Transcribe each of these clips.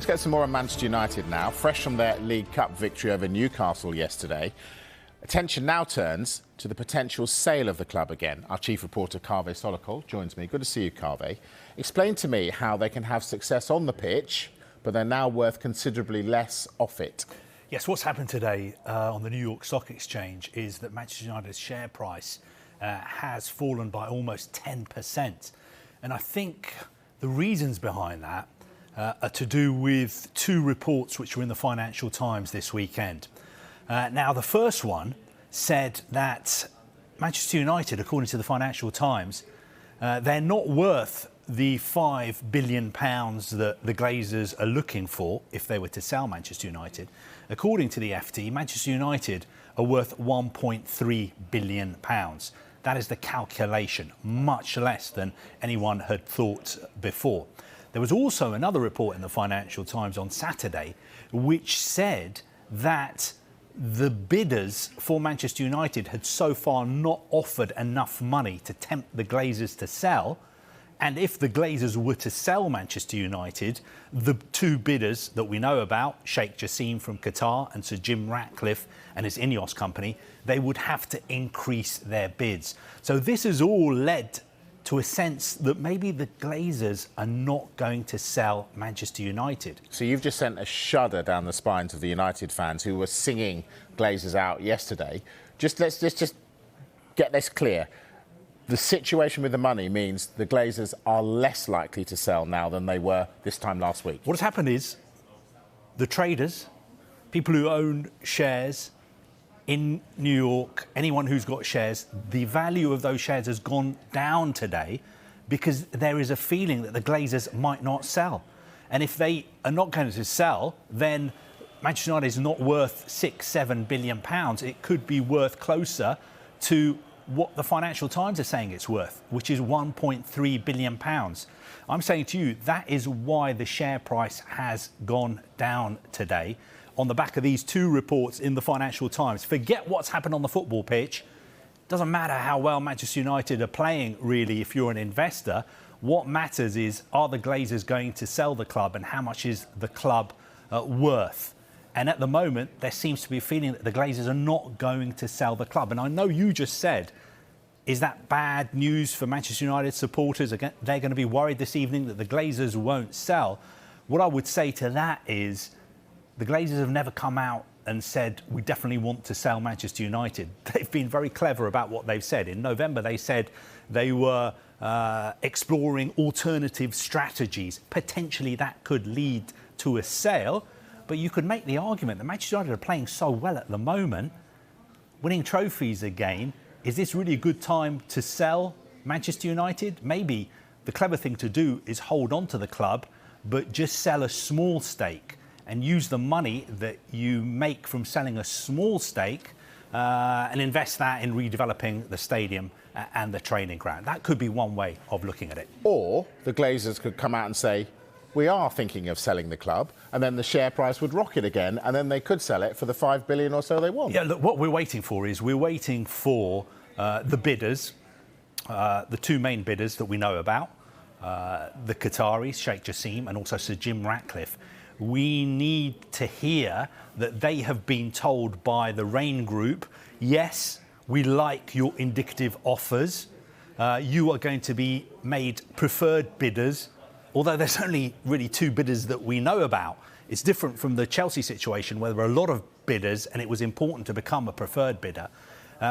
Let's get some more on Manchester United now. Fresh from their League Cup victory over Newcastle yesterday, attention now turns to the potential sale of the club again. Our chief reporter, Kaveh Solokol, joins me. Good to see you, Kaveh. Explain to me how they can have success on the pitch, but they're now worth considerably less off it. Yes, what's happened today on the New York Stock Exchange is that Manchester United's share price has fallen by almost 10%. And I think the reasons behind that are to do with two reports which were in the Financial Times this weekend. Now, the first one said that Manchester United, according to the Financial Times, they're not worth the £5 billion that the Glazers are looking for if they were to sell Manchester United. According to the FT, Manchester United are worth £1.3 billion. That is the calculation, much less than anyone had thought before. There was also another report in the Financial Times on Saturday which said that the bidders for Manchester United had so far not offered enough money to tempt the Glazers to sell. And if the Glazers were to sell Manchester United, the two bidders that we know about, Sheikh Jassim from Qatar and Sir Jim Ratcliffe and his Ineos company, they would have to increase their bids. So this has all led to a sense that maybe the Glazers are not going to sell Manchester United. So you've just sent a shudder down the spines of the United fans who were singing Glazers out yesterday. Let's just get this clear. The situation with the money means the Glazers are less likely to sell now than they were this time last week. What has happened is the traders, people who own shares in New York, anyone who's got shares, the value of those shares has gone down today because there is a feeling that the Glazers might not sell. And if they are not going to sell, then Manchester United is not worth £6-7 billion. It could be worth closer to what the Financial Times are saying it's worth, which is £1.3 billion. I'm saying to you, that is why the share price has gone down today on the back of these two reports in the Financial Times. Forget what's happened on the football pitch. Doesn't matter how well Manchester United are playing, really, if you're an investor. What matters is, are the Glazers going to sell the club and how much is the club worth? And at the moment, there seems to be a feeling that the Glazers are not going to sell the club. And I know you just said, is that bad news for Manchester United supporters? Again, they're going to be worried this evening that the Glazers won't sell. What I would say to that is the Glazers have never come out and said, we definitely want to sell Manchester United. They've been very clever about what they've said. In November, they said they were exploring alternative strategies. Potentially that could lead to a sale. But you could make the argument that Manchester United are playing so well at the moment, winning trophies again. Is this really a good time to sell Manchester United? Maybe the clever thing to do is hold on to the club, but just sell a small stake and use the money that you make from selling a small stake and invest that in redeveloping the stadium and the training ground. That could be one way of looking at it. Or the Glazers could come out and say, we are thinking of selling the club, and then the share price would rocket again, and then they could sell it for the £5 billion or so they want. Yeah, look, what we're waiting for is we're waiting for the bidders, the two main bidders that we know about, the Qataris, Sheikh Jassim, and also Sir Jim Ratcliffe. We need to hear that they have been told by the Rain Group, yes, we like your indicative offers. You are going to be made preferred bidders. Although there's only really two bidders that we know about. It's different from the Chelsea situation where there were a lot of bidders and it was important to become a preferred bidder.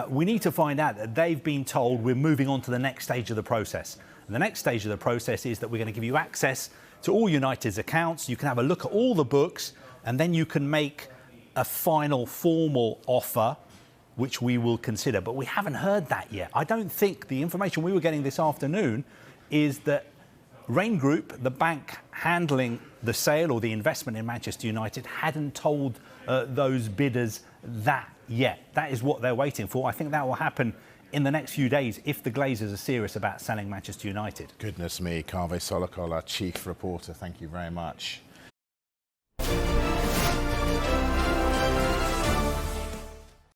We need to find out that they've been told we're moving on to the next stage of the process. And the next stage of the process is that we're going to give you access to all United's accounts. You can have a look at all the books and then you can make a final formal offer which we will consider. But we haven't heard that yet. I don't think the information we were getting this afternoon is that Rain Group, the bank handling the sale or the investment in Manchester United, hadn't told those bidders that yet. That is what they're waiting for. I think that will happen in the next few days if the Glazers are serious about selling Manchester United. Goodness me, Kaveh Solokol, our chief reporter. Thank you very much.